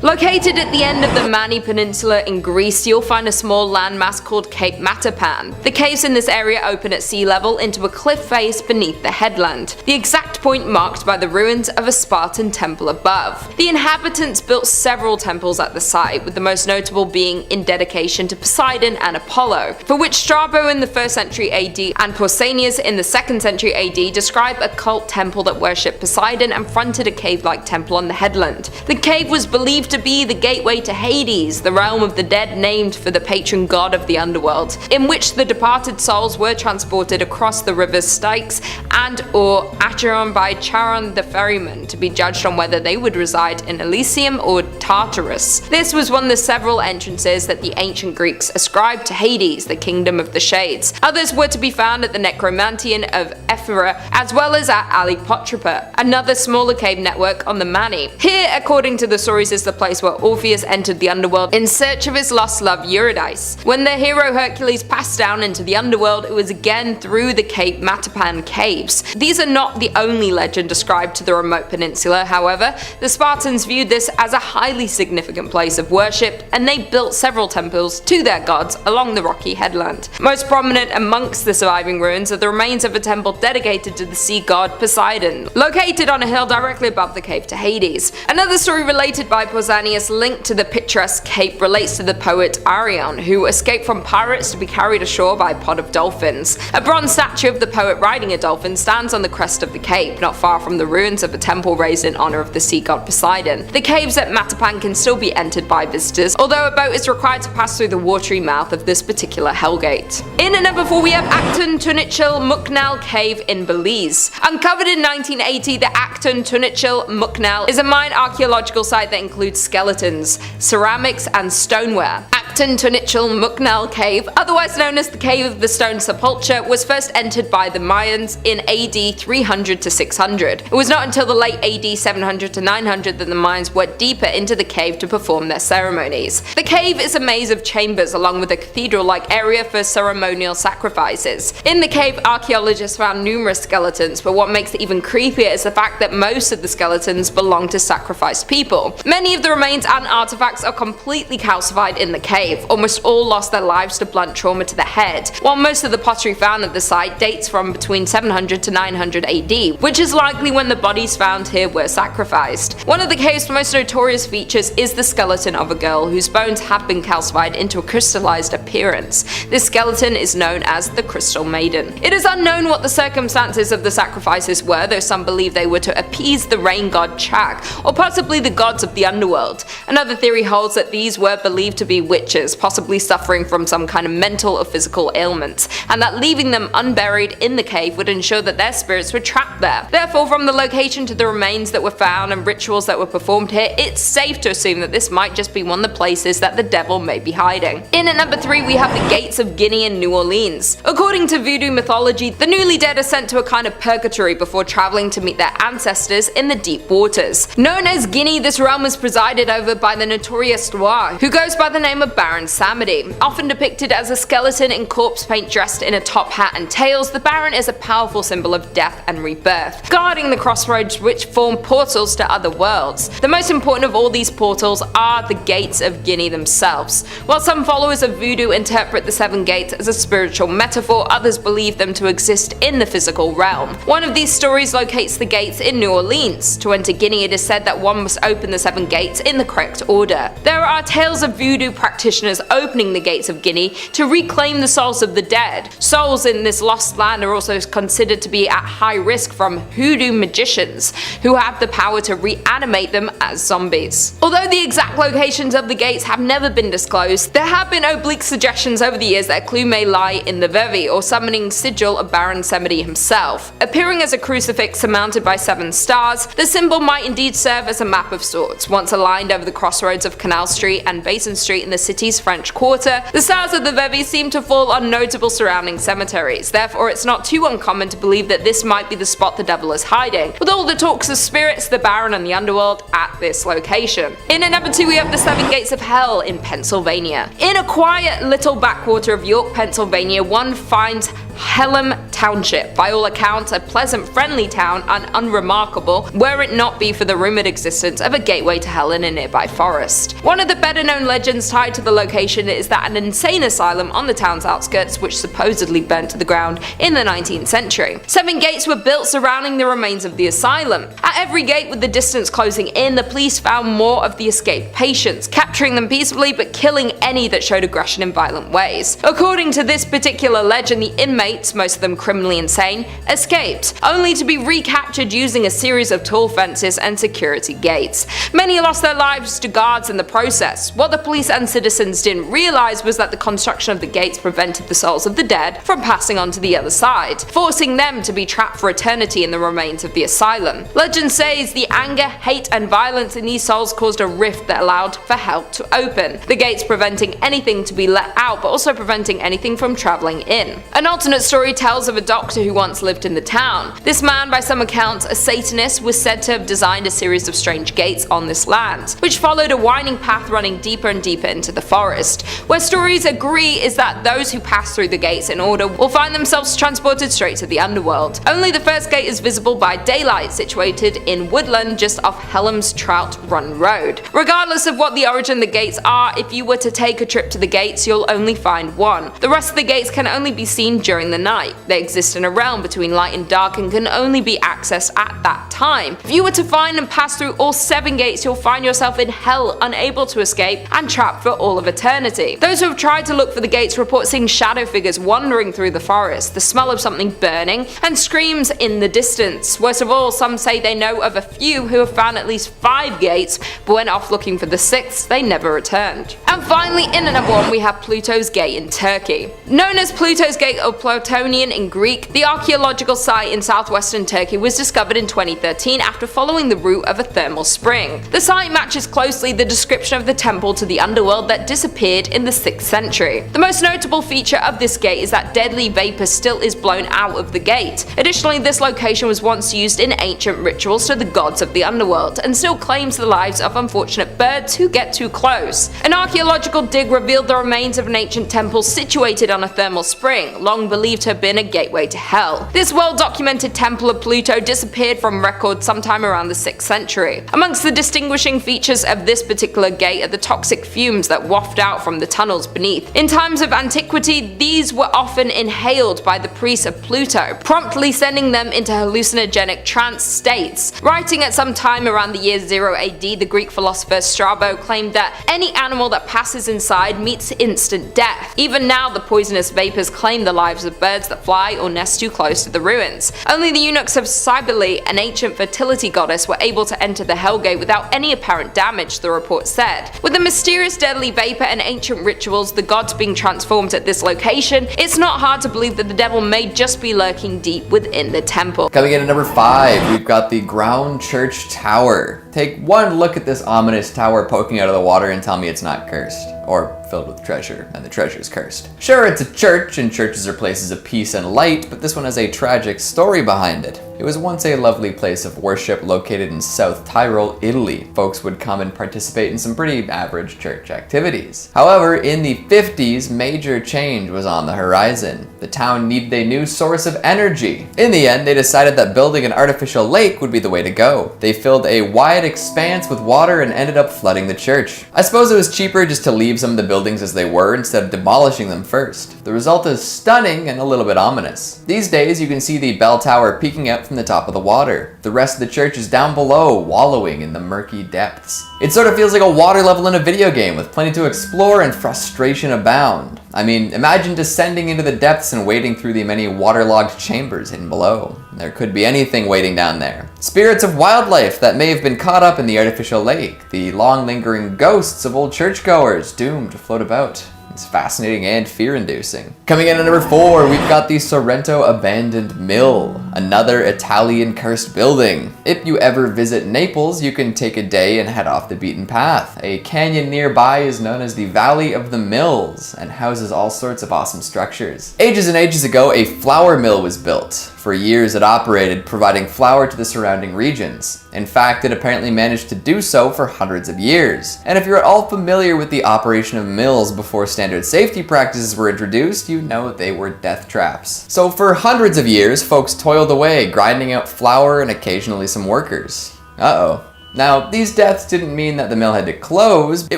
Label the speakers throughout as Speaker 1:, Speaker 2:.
Speaker 1: Located at the end of the Mani Peninsula in Greece, you'll find a small landmass called Cape Matapan. The caves in this area open at sea level into a cliff face beneath the headland, the exact point marked by the ruins of a Spartan temple above. The inhabitants built several temples at the site, with the most notable being in dedication to Poseidon and Apollo, for which Strabo in the 1st century AD and Pausanias in the 2nd century AD describe a cult temple that worshipped Poseidon and fronted a cave-like temple on the headland. The cave was believed to be the gateway to Hades, the realm of the dead named for the patron god of the underworld, in which the departed souls were transported across the rivers Styx and or Acheron by Charon the ferryman to be judged on whether they would reside in Elysium or Tartarus. This was one of the several entrances that the ancient Greeks ascribed to Hades, the kingdom of the shades. Others were to be found at the Necromantian of Ephyra, as well as at Alipotropa, another smaller cave network on the Mani. Here, according to the stories, is the place where Orpheus entered the underworld in search of his lost love Eurydice. When the hero Hercules passed down into the underworld, it was again through the Cape Matapan caves. These are not the only legend ascribed to the remote peninsula, however. The Spartans viewed this as a highly significant place of worship, and they built several temples to their gods along the rocky headland. Most prominent amongst the surviving ruins are the remains of a temple dedicated to the sea god Poseidon, located on a hill directly above the cave to Hades. Another story related by Pausanias linked to the picturesque cape relates to the poet Arion, who escaped from pirates to be carried ashore by a pod of dolphins. A bronze statue of the poet riding a dolphin stands on the crest of the cape, not far from the ruins of a temple raised in honor of the sea god Poseidon. The caves at Matapan can still be entered by visitors, although a boat is required to pass through the watery mouth of this particular hellgate. In at number 4 we have Acton Tunichil Muknal Cave in Belize. Uncovered in 1980, the Acton Tunichil Muknal is a mine archaeological site that includes skeletons, ceramics, and stoneware. Acton Tunichil Muknal Cave, otherwise known as the Cave of the Stone Sepulchre, was first entered by the Mayans in AD 300 to 600. It was not until the late AD 700 to 900 that the Mayans went deeper into the cave to perform their ceremonies. The cave is a maze of chambers along with a cathedral-like area for ceremonial sacrifices. In the cave, archaeologists found numerous skeletons, but what makes it even creepier is the fact that most of the skeletons belong to sacrificed people. Many of the remains and artifacts are completely calcified in the cave. Almost all lost their lives to blunt trauma to the head, while most of the pottery found at the site dates from between 700 to 900 AD, which is likely when the bodies found here were sacrificed. One of the cave's most notorious features is the skeleton of a girl whose bones have been calcified into a crystallized appearance. This skeleton is known as the Crystal Maiden. It is unknown what the circumstances of the sacrifices were, though some believe they were to appease the rain god Chak, or possibly the gods of the underworld. Another theory holds that these were believed to be witches, possibly suffering from some kind of mental or physical ailment, and that leaving them unburied in the cave would ensure that their spirits were trapped there. Therefore, from the location to the remains that were found and rituals that were performed here, it's safe to assume that this might just be one of the places that the devil may be hiding. In at number 3 we have the Gates of Guinea in New Orleans. According to Voodoo mythology, the newly dead are sent to a kind of purgatory before traveling to meet their ancestors in the deep waters. Known as Guinea, this realm is presided over by the notorious Loire, who goes by the name of Baron Samedi. Often depicted as a skeleton in corpse paint dressed in a top hat and tails, the Baron is a powerful symbol of death and rebirth, guarding the crossroads which form portals to other worlds. The most important of all these portals are the Gates of Guinea themselves. While some followers of Voodoo interpret the 7 gates as a spiritual metaphor, others believe them to exist in the physical realm. One of these stories locates the gates in New Orleans. To enter Guinea, it is said that one must open the 7 gates in the correct order. There are tales of Voodoo practitioners opening the gates of Guinea to reclaim the souls of the dead. Souls in this lost land are also considered to be at high risk from hoodoo magicians, who have the power to reanimate them as zombies. Although the exact locations of the gates have never been disclosed, there have been oblique suggestions over the years that a clue may lie in the Vervi, or summoning sigil of Baron Samedi himself. Appearing as a crucifix surmounted by 7 stars, the symbol might indeed serve as a map of sorts. Once aligned over the crossroads of Canal Street and Basin Street in the city's French Quarter, the stars of the Vervi seem to fall on notable surrounding cemeteries. Therefore, it's not too uncommon to believe that this might be the spot the devil is hiding, with all the talks of spirits, the Baron, and the underworld at this location. In at number 2 we have the 7 Gates of Hell in Pennsylvania. In a quiet little backwater of York, Pennsylvania, one finds Helm Township, by all accounts a pleasant, friendly town and unremarkable were it not be for the rumored existence of a gateway to hell in a nearby forest. One of the better known legends tied to the location is that an insane asylum on the town's outskirts which supposedly burnt to the ground in the 19th century. 7 gates were built surrounding the remains of the asylum. At every gate, with the distance closing in, the police found more of the escaped patients, capturing them peacefully but killing any that showed aggression in violent ways. According to this particular legend, the inmates, most of them criminally insane, escaped, only to be recaptured using a series of tall fences and security gates. Many lost their lives to guards in the process. What the police and citizens didn't realize was that the construction of the gates prevented the souls of the dead from passing on to the other side, forcing them to be trapped for eternity in the remains of the asylum. Legend says the anger, hate, and violence in these souls caused a rift that allowed for hell to open, the gates preventing anything to be let out but also preventing anything from traveling in. An alternate story tells of a doctor who once lived in the town. This man, by some accounts a Satanist, was said to have designed a series of strange gates on this land, which followed a winding path running deeper and deeper into the forest. Where stories agree is that those who pass through the gates in order will find themselves transported straight to the underworld. Only the first gate is visible by daylight, situated in woodland just off Helm's Trout Run Road. Regardless of what the origin of the gates are, if you were to take a trip to the gates, you'll only find one. The rest of the gates can only be seen during the night. They exist in a realm between light and dark and can only be accessed at that time. If you were to find and pass through all 7 gates, you'll find yourself in hell, unable to escape and trapped for all of eternity. Those who have tried to look for the gates report seeing shadow figures wandering through the forest, the smell of something burning, and screams in the distance. Worst of all, some say they know of a few who have found at least 5 gates, but went off looking for the 6th, they never returned. And finally, in number 1, we have Pluto's Gate in Turkey. Known as Pluto's Gate or Plutonian in Greek, the archaeological site in southwestern Turkey was discovered in 2013 after following the route of a thermal spring. The site matches closely the description of the temple to the underworld that disappeared in the 6th century. The most notable feature of this gate is that deadly vapor still is blown out of the gate. Additionally, this location was once used in ancient rituals to the gods of the underworld and still claims the lives of unfortunate birds who get too close. An archaeological dig revealed the remains of an ancient temple situated on a thermal spring, long believed to have been a gateway to hell. This well-documented temple of Pluto disappeared from record sometime around the 6th century. Amongst the distinguishing features of this particular gate are the toxic fumes that waft out from the tunnels beneath. In times of antiquity, these were often inhaled by the priests of Pluto, promptly sending them into hallucinogenic trance states. Writing at some time around the year 0 AD, the Greek philosopher Strabo claimed that any animal that passes inside meets instant death. Even now, the poisonous vapors claim the lives of birds that fly or nest too close to the ruins. Only the eunuchs of Cybele, an ancient fertility goddess, were able to enter the Hellgate without any apparent damage, the report said. With the mysterious deadly vapor and ancient rituals, the gods being transformed at this location, it's not hard to believe that the devil may just be lurking deep within the temple.
Speaker 2: Coming in at number 5, we've got the Ground Church Tower. Take one look at this ominous tower poking out of the water and tell me it's not cursed, or filled with treasure, and the treasure's cursed. Sure, it's a church, and churches are places of peace and light, but this one has a tragic story behind it. It was once a lovely place of worship located in South Tyrol, Italy. Folks would come and participate in some pretty average church activities. However, in the 50s, major change was on the horizon. The town needed a new source of energy. In the end, they decided that building an artificial lake would be the way to go. They filled a wide expanse with water and ended up flooding the church. I suppose it was cheaper just to leave some of the buildings as they were instead of demolishing them first. The result is stunning and a little bit ominous. These days, you can see the bell tower peeking out from the top of the water. The rest of the church is down below, wallowing in the murky depths. It sort of feels like a water level in a video game with plenty to explore and frustration abound. I mean, imagine descending into the depths and wading through the many waterlogged chambers hidden below. There could be anything waiting down there. Spirits of wildlife that may have been caught up in the artificial lake. The long-lingering ghosts of old churchgoers doomed to float about. It's fascinating and fear-inducing. Coming in at number 4, we've got the Sorrento Abandoned Mill. Another Italian cursed building. If you ever visit Naples, you can take a day and head off the beaten path. A canyon nearby is known as the Valley of the Mills and houses all sorts of awesome structures. Ages and ages ago, a flour mill was built. For years it operated, providing flour to the surrounding regions. In fact, it apparently managed to do so for hundreds of years. And if you're at all familiar with the operation of mills before standard safety practices were introduced, you know they were death traps. So for hundreds of years, folks toiled away, grinding out flour and occasionally some workers. Uh-oh. Now, these deaths didn't mean that the mill had to close, it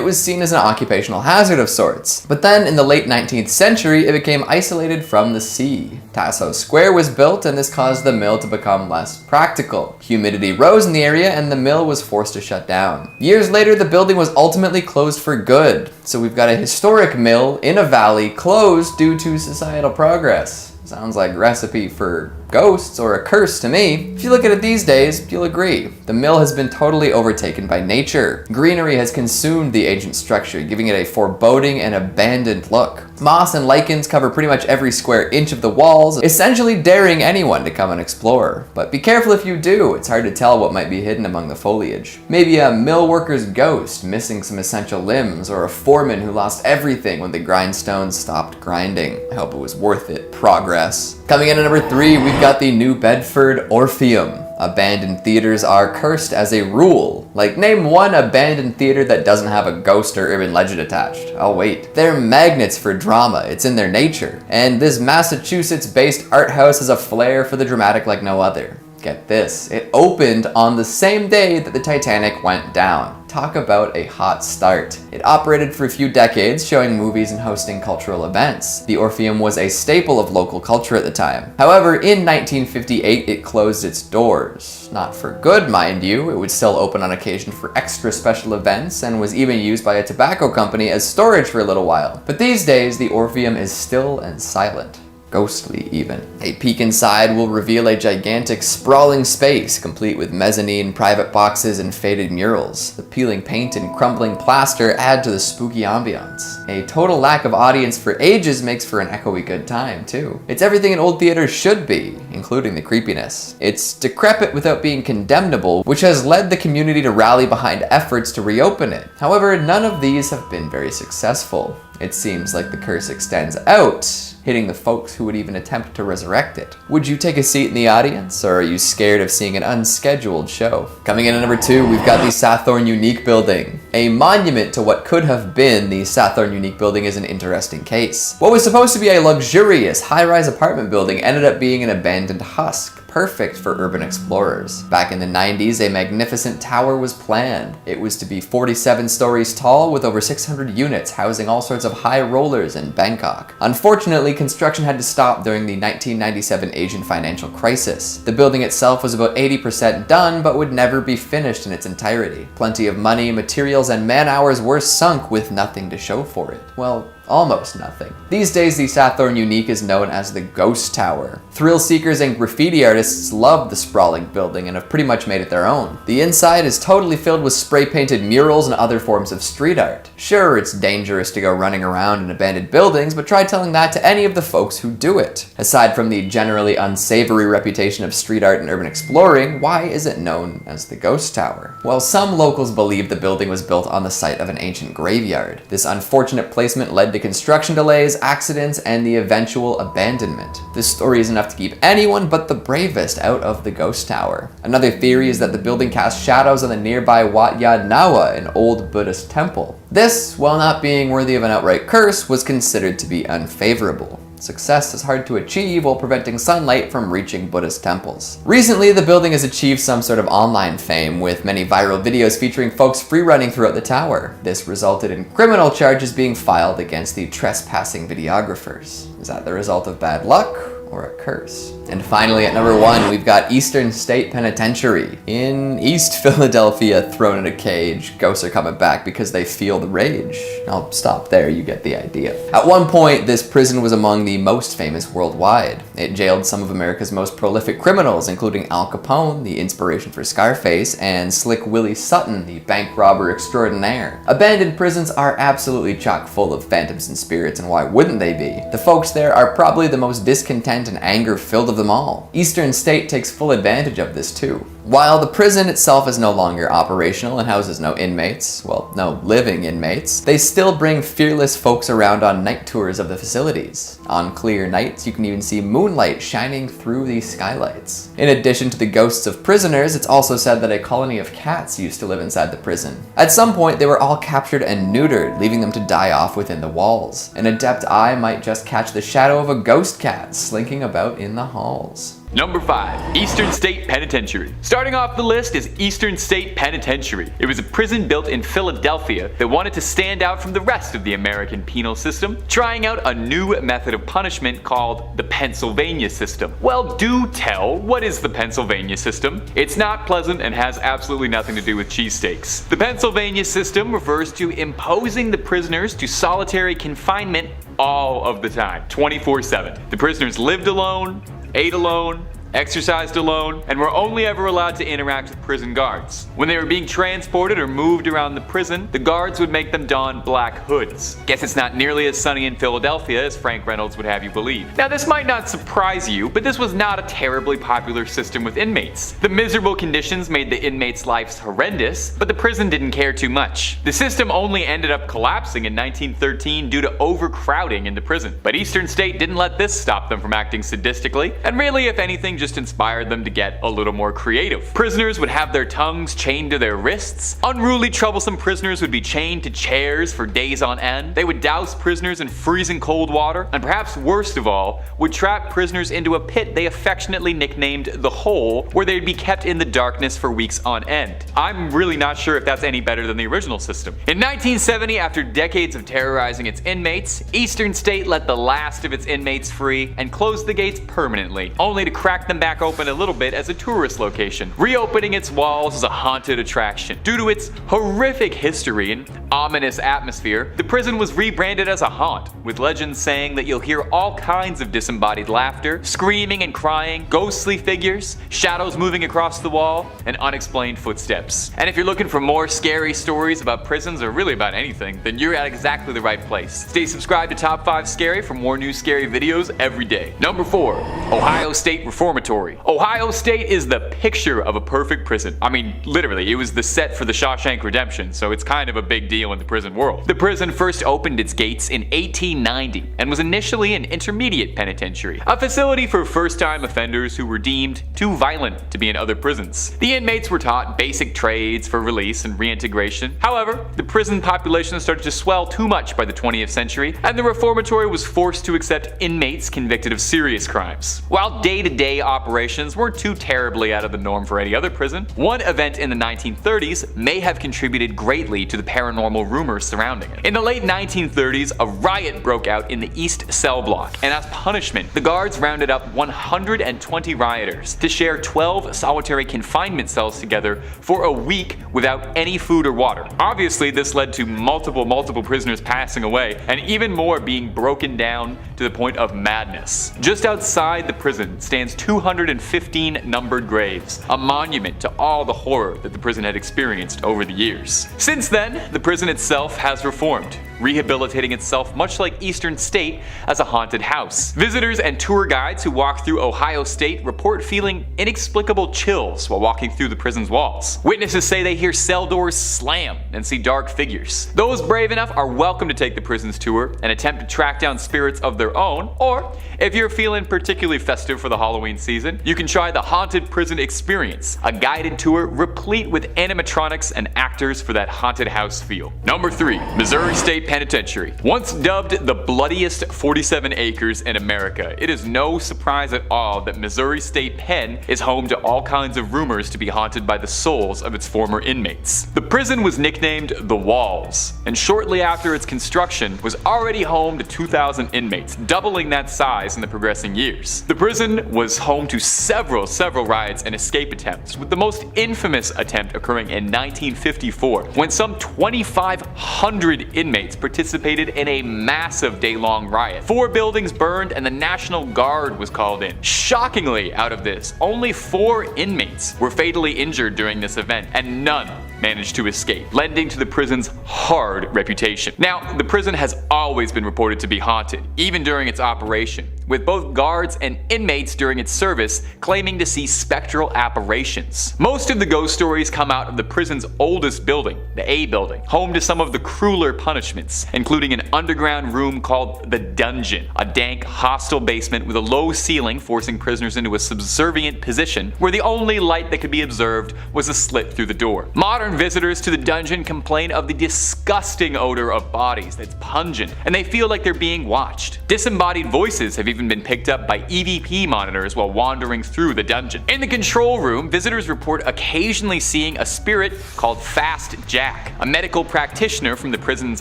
Speaker 2: was seen as an occupational hazard of sorts. But then, in the late 19th century, it became isolated from the sea. Tasso Square was built, and this caused the mill to become less practical. Humidity rose in the area, and the mill was forced to shut down. Years later, the building was ultimately closed for good. So we've got a historic mill in a valley closed due to societal progress. Sounds like a recipe for ghosts or a curse to me. If you look at it these days, you'll agree. The mill has been totally overtaken by nature. Greenery has consumed the ancient structure, giving it a foreboding and abandoned look. Moss and lichens cover pretty much every square inch of the walls, essentially daring anyone to come and explore. But be careful if you do, it's hard to tell what might be hidden among the foliage. Maybe a mill worker's ghost missing some essential limbs, or a foreman who lost everything when the grindstones stopped grinding. I hope it was worth it. Progress. Coming in at number 3, we've got the New Bedford Orpheum. Abandoned theaters are cursed as a rule. Like, name one abandoned theater that doesn't have a ghost or urban legend attached. I'll wait. They're magnets for drama, it's in their nature. And this Massachusetts-based art house has a flair for the dramatic like no other. Get this, it opened on the same day that the Titanic went down. Talk about a hot start. It operated for a few decades, showing movies and hosting cultural events. The Orpheum was a staple of local culture at the time. However, in 1958, it closed its doors. Not for good, mind you. It would still open on occasion for extra special events and was even used by a tobacco company as storage for a little while. But these days, the Orpheum is still and silent. Ghostly, even. A peek inside will reveal a gigantic, sprawling space, complete with mezzanine, private boxes, and faded murals. The peeling paint and crumbling plaster add to the spooky ambiance. A total lack of audience for ages makes for an echoey good time, too. It's everything an old theater should be, including the creepiness. It's decrepit without being condemnable, which has led the community to rally behind efforts to reopen it. However, none of these have been very successful. It seems like the curse extends out, hitting the folks who would even attempt to resurrect it. Would you take a seat in the audience, or are you scared of seeing an unscheduled show? Coming in at number 2, we've got the Sathorn Unique Building. A monument to what could have been, the Sathorn Unique Building is an interesting case. What was supposed to be a luxurious, high-rise apartment building ended up being an abandoned husk. Perfect for urban explorers. Back in the 90s, a magnificent tower was planned. It was to be 47 stories tall with over 600 units housing all sorts of high rollers in Bangkok. Unfortunately, construction had to stop during the 1997 Asian financial crisis. The building itself was about 80% done, but would never be finished in its entirety. Plenty of money, materials, and man-hours were sunk with nothing to show for it. Well, almost nothing. These days, the Sathorn Unique is known as the Ghost Tower. Thrill seekers and graffiti artists love the sprawling building and have pretty much made it their own. The inside is totally filled with spray-painted murals and other forms of street art. Sure, it's dangerous to go running around in abandoned buildings, but try telling that to any of the folks who do it. Aside from the generally unsavory reputation of street art and urban exploring, why is it known as the Ghost Tower? Well, some locals believe the building was built on the site of an ancient graveyard. This unfortunate placement led to construction delays, accidents, and the eventual abandonment. This story is enough to keep anyone but the bravest out of the Ghost Tower. Another theory is that the building cast shadows on the nearby Wat Yat Nawa, an old Buddhist temple. This, while not being worthy of an outright curse, was considered to be unfavorable. Success is hard to achieve while preventing sunlight from reaching Buddhist temples. Recently, the building has achieved some sort of online fame, with many viral videos featuring folks free-running throughout the tower. This resulted in criminal charges being filed against the trespassing videographers. Is that the result of bad luck or a curse? And finally, at number 1, we've got Eastern State Penitentiary. In East Philadelphia, thrown in a cage, ghosts are coming back because they feel the rage. I'll stop there, you get the idea. At one point, this prison was among the most famous worldwide. It jailed some of America's most prolific criminals, including Al Capone, the inspiration for Scarface, and Slick Willie Sutton, the bank robber extraordinaire. Abandoned prisons are absolutely chock full of phantoms and spirits, and why wouldn't they be? The folks there are probably the most discontented discontent and anger filled of them all. Eastern State takes full advantage of this too. While the prison itself is no longer operational and houses no inmates, well, no living inmates, they still bring fearless folks around on night tours of the facilities. On clear nights, you can even see moonlight shining through these skylights. In addition to the ghosts of prisoners, it's also said that a colony of cats used to live inside the prison. At some point, they were all captured and neutered, leaving them to die off within the walls. An adept eye might just catch the shadow of a ghost cat slinking about in the halls.
Speaker 3: Number 5. Eastern State Penitentiary. Starting off the list is Eastern State Penitentiary. It was a prison built in Philadelphia that wanted to stand out from the rest of the American penal system, trying out a new method of punishment called the Pennsylvania system. Well, do tell, what is the Pennsylvania system? It's not pleasant and has absolutely nothing to do with cheesesteaks. The Pennsylvania system refers to imposing the prisoners to solitary confinement all of the time, 24/7. The prisoners lived alone, ate alone, exercised alone, and were only ever allowed to interact with prison guards. When they were being transported or moved around the prison, the guards would make them don black hoods. Guess it's not nearly as sunny in Philadelphia as Frank Reynolds would have you believe. Now this might not surprise you, but this was not a terribly popular system with inmates. The miserable conditions made the inmates' lives horrendous, but the prison didn't care too much. The system only ended up collapsing in 1913 due to overcrowding in the prison. But Eastern State didn't let this stop them from acting sadistically, and really, if anything, just inspired them to get a little more creative. Prisoners would have their tongues chained to their wrists. Unruly, troublesome prisoners would be chained to chairs for days on end. They would douse prisoners in freezing cold water, and perhaps worst of all, would trap prisoners into a pit they affectionately nicknamed the Hole, where they'd be kept in the darkness for weeks on end. I'm really not sure if that's any better than the original system. In 1970, after decades of terrorizing its inmates, Eastern State let the last of its inmates free and closed the gates permanently, only to crack them back open a little bit as a tourist location, reopening its walls as a haunted attraction. Due to its horrific history and ominous atmosphere, the prison was rebranded as a haunt, with legends saying that you'll hear all kinds of disembodied laughter, screaming and crying, ghostly figures, shadows moving across the wall, and unexplained footsteps. And if you're looking for more scary stories about prisons or really about anything, then you're at exactly the right place. Stay subscribed to Top 5 Scary for more new scary videos every day. Number 4. Ohio State Reformatory. Ohio State is the picture of a perfect prison. I mean, literally, it was the set for the Shawshank Redemption, so it's kind of a big deal in the prison world. The prison first opened its gates in 1890 and was initially an intermediate penitentiary, a facility for first-time offenders who were deemed too violent to be in other prisons. The inmates were taught basic trades for release and reintegration. However, the prison population started to swell too much by the 20th century, and the reformatory was forced to accept inmates convicted of serious crimes. While day-to-day operations weren't too terribly out of the norm for any other prison, one event in the 1930s may have contributed greatly to the paranormal rumors surrounding it. In the late 1930s, a riot broke out in the East Cell Block, and as punishment, the guards rounded up 120 rioters to share 12 solitary confinement cells together for a week without any food or water. Obviously, this led to multiple prisoners passing away, and even more being broken down to the point of madness. Just outside the prison stands 215 numbered graves, a monument to all the horror that the prison had experienced over the years. Since then, the prison itself has reformed, rehabilitating itself much like Eastern State as a haunted house. Visitors and tour guides who walk through Ohio State report feeling inexplicable chills while walking through the prison's walls. Witnesses say they hear cell doors slam and see dark figures. Those brave enough are welcome to take the prison's tour and attempt to track down spirits of their own, or if you're feeling particularly festive for the Halloween season, you can try the Haunted Prison Experience, a guided tour replete with animatronics and actors for that haunted house feel. Number 3. Missouri State Penitentiary. Once dubbed the bloodiest 47 acres in America, it is no surprise at all that Missouri State Pen is home to all kinds of rumors to be haunted by the souls of its former inmates. The prison was nicknamed The Walls, and shortly after its construction was already home to 2,000 inmates, doubling that size in the progressing years. The prison was home to several riots and escape attempts, with the most infamous attempt occurring in 1954, when some 2,500 inmates participated in a massive day-long riot. 4 buildings burned and the National Guard was called in. Shockingly, out of this, only 4 inmates were fatally injured during this event, and none managed to escape, lending to the prison's hard reputation. Now, the prison has always been reported to be haunted, even during its operation, with both guards and inmates during its service claiming to see spectral apparitions. Most of the ghost stories come out of the prison's oldest building, the A building, home to some of the crueler punishments, including an underground room called the Dungeon, a dank, hostile basement with a low ceiling forcing prisoners into a subservient position where the only light that could be observed was a slit through the door. Modern visitors to the dungeon complain of the disgusting odor of bodies that's pungent, and they feel like they're being watched. Disembodied voices have even been picked up by EVP monitors while wandering through the dungeon. In the control room, visitors report occasionally seeing a spirit called Fast Jack, a medical practitioner from the prison's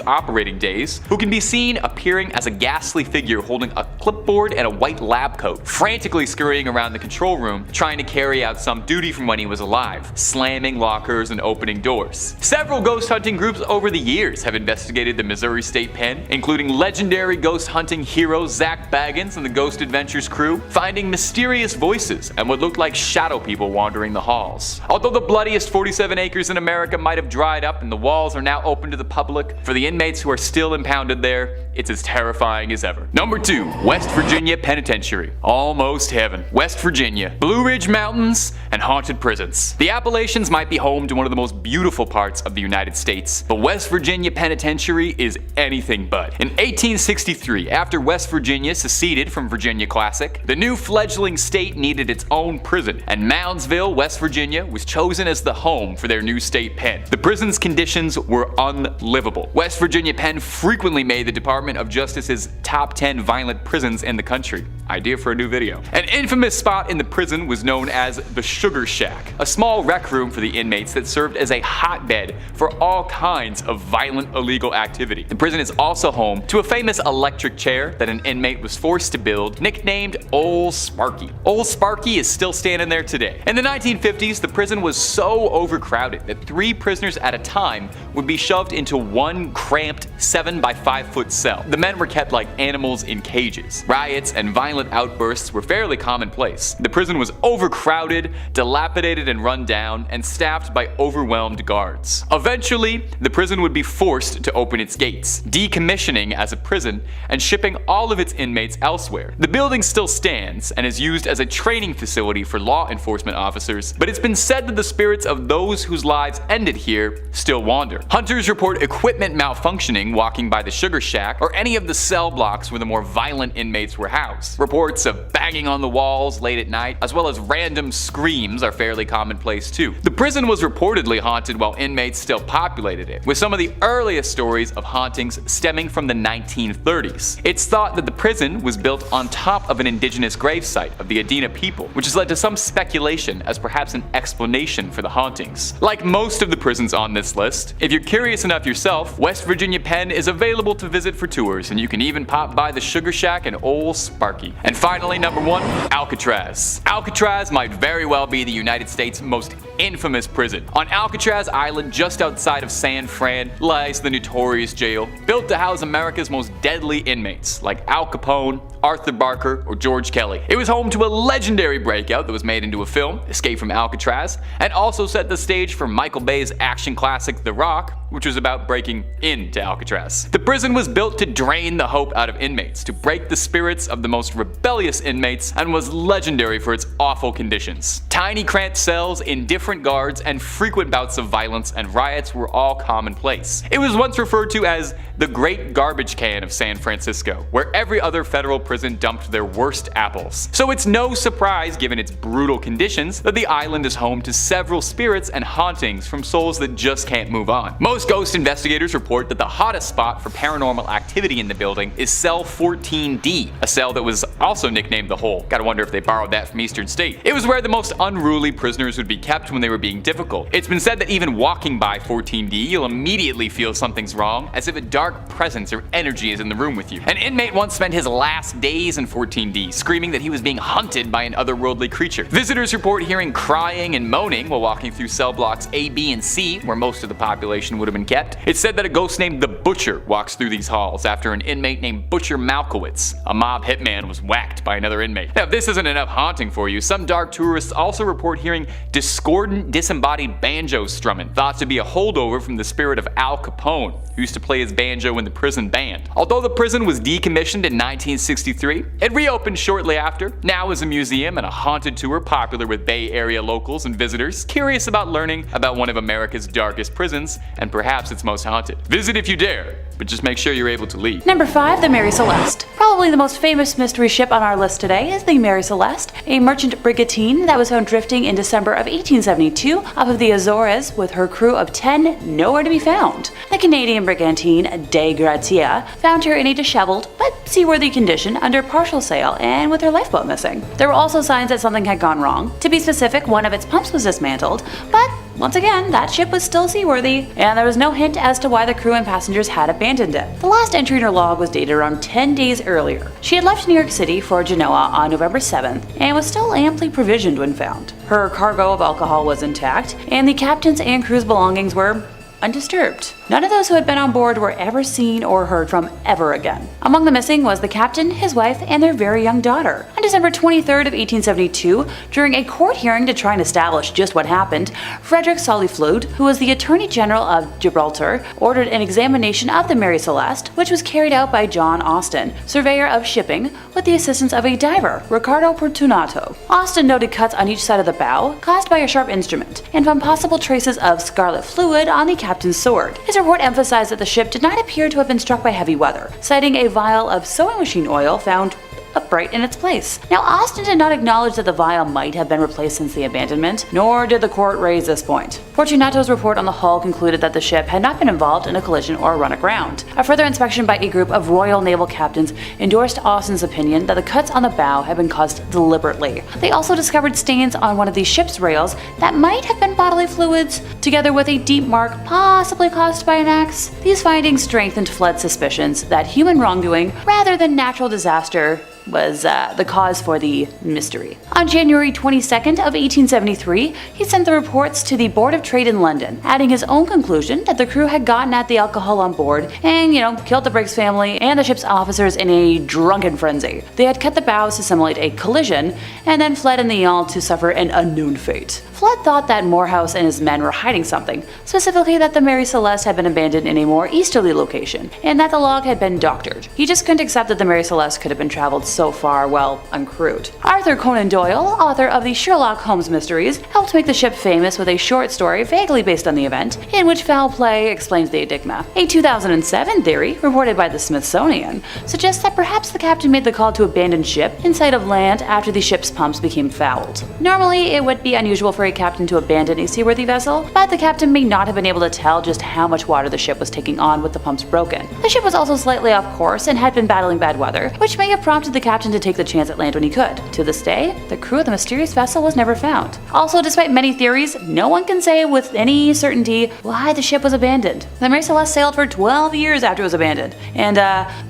Speaker 3: operating days, who can be seen appearing as a ghastly figure holding a clipboard and a white lab coat, frantically scurrying around the control room trying to carry out some duty from when he was alive, slamming lockers and opening doors. Several ghost hunting groups over the years have investigated the Missouri State Pen, including legendary ghost hunting hero Zach Baggins and the Ghost Adventures crew, finding mysterious voices and what looked like shadow people wandering the halls. Although the bloodiest 47 acres in America might have dried up and the walls are now open to the public, for the inmates who are still impounded there, it's as terrifying as ever. Number 2. West Virginia Penitentiary. Almost heaven. West Virginia. Blue Ridge Mountains and haunted prisons. The Appalachians might be home to one of the most beautiful parts of the United States, but West Virginia Penitentiary is anything but. In 1863, after West Virginia seceded from Virginia Classic, the new fledgling state needed its own prison, and Moundsville, West Virginia was chosen as the home for their new state pen. The prison's conditions were unlivable. West Virginia Penn frequently made the Department of Justice's top 10 violent prisons in the country. Idea for a new video. An infamous spot in the prison was known as the Sugar Shack, a small rec room for the inmates that served as a hotbed for all kinds of violent illegal activity. The prison is also home to a famous electric chair that an inmate was forced to build, nicknamed Ol' Sparky. Ol' Sparky is still standing there today. In the 1950s, the prison was so overcrowded that 3 prisoners at a time would be shoved into one cramped 7 by 5 foot cell. The men were kept like animals in cages. Riots and violent outbursts were fairly commonplace. The prison was overcrowded, dilapidated and run down, and staffed by overwhelmed guards. Eventually, the prison would be forced to open its gates, decommissioning as a prison and shipping all of its inmates elsewhere. The building still stands and is used as a training facility for law enforcement officers, but it's been said that the spirits of those whose lives ended here still wander. Hunters report equipment malfunctioning walking by the Sugar Shack or any of the cell blocks where the more violent inmates were housed. Reports of banging on the walls late at night, as well as random screams, are fairly commonplace too. The prison was reportedly haunted while inmates still populated it, with some of the earliest stories of hauntings stemming from the 1930s. It's thought that the prison was built on top of an indigenous gravesite of the Adena people, which has led to some speculation as perhaps an explanation for the hauntings. Like most of the prisons on this list, if you're curious enough yourself, West Virginia Penn is available to visit for tours, and you can even pop by the Sugar Shack and Ol' Sparky. And finally, number 1, Alcatraz. Alcatraz might very well be the United States' most infamous prison. On Alcatraz Island, just outside of San Fran, lies the notorious jail, built to house America's most deadly inmates, like Al Capone, Arthur Barker, or George Kelly. It was home to a legendary breakout that was made into a film, Escape from Alcatraz, and also set the stage for Michael Bay's action classic The Rock, which was about breaking into Alcatraz. The prison was built to drain the hope out of inmates, to break the spirits of the most rebellious inmates, and was legendary for its awful conditions. Tiny cramped cells, indifferent guards, and frequent bouts of violence and riots were all commonplace. It was once referred to as the Great Garbage Can of San Francisco, where every other federal prison dumped their worst apples. So it's no surprise, given its brutal conditions, that the island is home to several spirits and hauntings from souls that just can't move on. Most ghost investigators report that the hottest spot for paranormal activity in the building is cell 14D, a cell that was also nicknamed the Hole. Gotta wonder if they borrowed that from Eastern State. It was where the most unruly prisoners would be kept when they were being difficult. It's been said that even walking by 14D, you'll immediately feel something's wrong, as if a dark dark presence or energy is in the room with you. An inmate once spent his last days in 14D screaming that he was being hunted by an otherworldly creature. Visitors report hearing crying and moaning while walking through cell blocks A, B, and C, where most of the population would have been kept. It's said that a ghost named the Butcher walks through these halls after an inmate named Butcher Malkowitz, a mob hitman, was whacked by another inmate. Now, if this isn't enough haunting for you, some dark tourists also report hearing discordant, disembodied banjo strumming, thought to be a holdover from the spirit of Al Capone, who used to play his banjo in the prison band. Although the prison was decommissioned in 1963, it reopened shortly after, now as a museum and a haunted tour popular with Bay Area locals and visitors curious about learning about one of America's darkest prisons and perhaps its most haunted. Visit if you dare, but just make sure you're able to leave.
Speaker 4: Number 5, the Mary Celeste. Probably the most famous mystery ship on our list today is the Mary Celeste, a merchant brigantine that was found drifting in December of 1872 off of the Azores with her crew of 10 nowhere to be found. The Canadian brigantine De Gratia found her in a disheveled but seaworthy condition under partial sail and with her lifeboat missing. There were also signs that something had gone wrong. To be specific, one of its pumps was dismantled, but once again, that ship was still seaworthy, and there was no hint as to why the crew and passengers had abandoned it. The last entry in her log was dated around 10 days earlier. She had left New York City for Genoa on November 7th and was still amply provisioned when found. Her cargo of alcohol was intact, and the captain's and crew's belongings were undisturbed. None of those who had been on board were ever seen or heard from ever again. Among the missing was the captain, his wife, and their very young daughter. On December 23rd of 1872, during a court hearing to try and establish just what happened, Frederick Soliflude, who was the Attorney General of Gibraltar, ordered an examination of the Mary Celeste, which was carried out by John Austin, surveyor of shipping, with the assistance of a diver, Ricardo Fortunato. Austin noted cuts on each side of the bow caused by a sharp instrument, and found possible traces of scarlet fluid on the captain's sword. His report emphasized that the ship did not appear to have been struck by heavy weather, citing a vial of sewing machine oil found upright in its place. Now, Austin did not acknowledge that the vial might have been replaced since the abandonment, nor did the court raise this point. Fortunato's report on the hull concluded that the ship had not been involved in a collision or run aground. A further inspection by a group of Royal Naval captains endorsed Austin's opinion that the cuts on the bow had been caused deliberately. They also discovered stains on one of the ship's rails that might have been bodily fluids, together with a deep mark possibly caused by an axe. These findings strengthened Flood's suspicions that human wrongdoing, rather than natural disaster, was the cause for the mystery. On January 22nd of 1873, he sent the reports to the Board of Trade in London, adding his own conclusion that the crew had gotten at the alcohol on board and, killed the Briggs family and the ship's officers in a drunken frenzy. They had cut the bows to simulate a collision and then fled in the yawl to suffer an unknown fate. Flood thought that Morehouse and his men were hiding something, specifically that the Mary Celeste had been abandoned in a more easterly location, and that the log had been doctored. He just couldn't accept that the Mary Celeste could have been traveled so far, uncrewed. Arthur Conan Doyle, author of the Sherlock Holmes mysteries, helped make the ship famous with a short story vaguely based on the event, in which foul play explains the enigma. A 2007 theory, reported by the Smithsonian, suggests that perhaps the captain made the call to abandon ship in sight of land after the ship's pumps became fouled. Normally, it would be unusual for a captain to abandon a seaworthy vessel, but the captain may not have been able to tell just how much water the ship was taking on with the pumps broken. The ship was also slightly off course and had been battling bad weather, which may have prompted the captain to take the chance at land when he could. To this day, the crew of the mysterious vessel was never found. Also, despite many theories, no one can say with any certainty why the ship was abandoned. The Mary Celeste sailed for 12 years after it was abandoned, and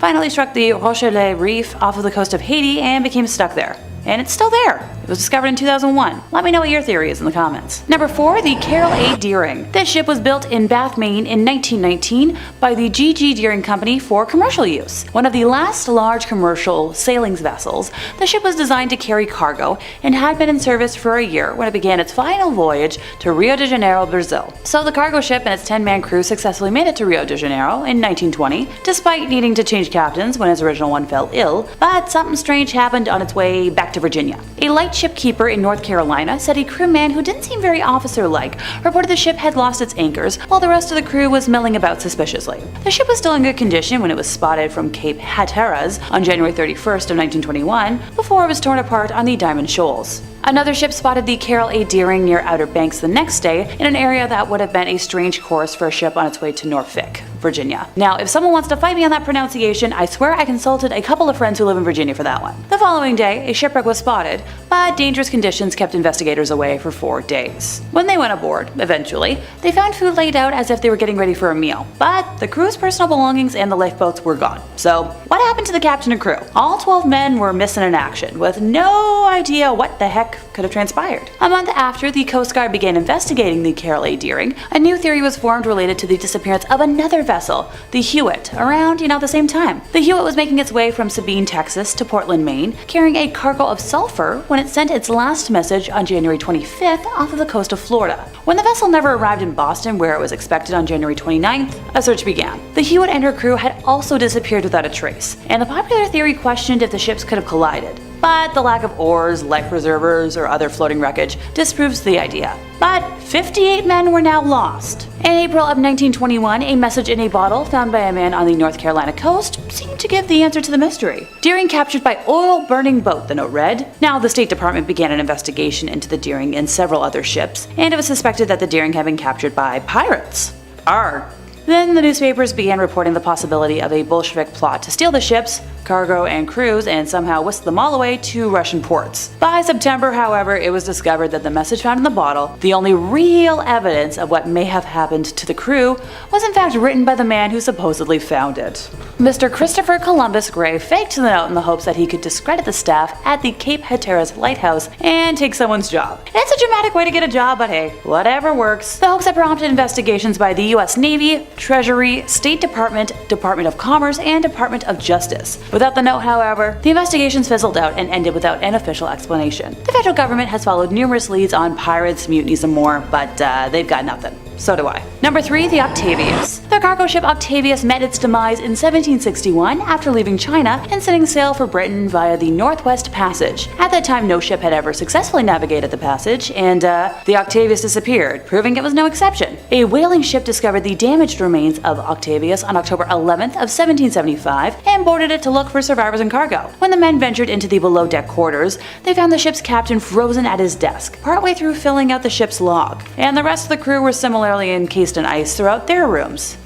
Speaker 4: finally struck the Rhyolite Reef off of the coast of Haiti and became stuck there. And it's still there. It was discovered in 2001. Let me know what your theory is in the comments. Number 4, the Carroll A. Deering. This ship was built in Bath, Maine in 1919 by the G.G. Deering Company for commercial use. One of the last large commercial sailing vessels, the ship was designed to carry cargo and had been in service for a year when it began its final voyage to Rio de Janeiro, Brazil. So the cargo ship and its 10-man crew successfully made it to Rio de Janeiro in 1920, despite needing to change captains when its original one fell ill, but something strange happened on its way back to Virginia. A lightship keeper in North Carolina said a crewman who didn't seem very officer-like reported the ship had lost its anchors while the rest of the crew was milling about suspiciously. The ship was still in good condition when it was spotted from Cape Hatteras on January 31st of 1921 before it was torn apart on the Diamond Shoals. Another ship spotted the Carroll A Deering near Outer Banks the next day in an area that would have been a strange course for a ship on its way to Norfolk, Virginia. Now, if someone wants to fight me on that pronunciation, I swear I consulted a couple of friends who live in Virginia for that one. The following day, a shipwreck was spotted, but dangerous conditions kept investigators away for 4 days. When they went aboard, eventually, they found food laid out as if they were getting ready for a meal, but the crew's personal belongings and the lifeboats were gone. So, what happened to the captain and crew? All 12 men were missing in action, with no idea what the heck could have transpired. A month after the Coast Guard began investigating the Carroll A Deering, a new theory was formed related to the disappearance of another vessel, the Hewitt, around, the same time. The Hewitt was making its way from Sabine, Texas to Portland, Maine, carrying a cargo of sulfur when it sent its last message on January 25th off of the coast of Florida. When the vessel never arrived in Boston, where it was expected on January 29th, a search began. The Hewitt and her crew had also disappeared without a trace, and the popular theory questioned if the ships could have collided. But the lack of oars, life preservers, or other floating wreckage disproves the idea. But 58 men were now lost. In April of 1921, a message in a bottle found by a man on the North Carolina coast seemed to give the answer to the mystery. Deering captured by oil-burning boat, the note read. Now, the State Department began an investigation into the Deering and several other ships, and it was suspected that the Deering had been captured by pirates. Arrgh. Then the newspapers began reporting the possibility of a Bolshevik plot to steal the ships, cargo, and crews and somehow whisk them all away to Russian ports. By September, however, it was discovered that the message found in the bottle, the only real evidence of what may have happened to the crew, was in fact written by the man who supposedly found it. Mr. Christopher Columbus Gray faked the note in the hopes that he could discredit the staff at the Cape Hatteras lighthouse and take someone's job. It's a dramatic way to get a job, but hey, whatever works. The hoax had prompted investigations by the US Navy, Treasury, State Department, Department of Commerce, and Department of Justice. Without the note, however, the investigations fizzled out and ended without an official explanation. The federal government has followed numerous leads on pirates, mutinies, and more, but they've got nothing. So do I. Number 3, the Octavius. The cargo ship Octavius met its demise in 1761 after leaving China and setting sail for Britain via the Northwest Passage. At that time, no ship had ever successfully navigated the passage, and the Octavius disappeared, proving it was no exception. A whaling ship discovered the damaged remains of Octavius on October 11th of 1775 and boarded it to look for survivors and cargo. When the men ventured into the below-deck quarters, they found the ship's captain frozen at his desk, partway through filling out the ship's log, and the rest of the crew were similarly encased in ice throughout their rooms.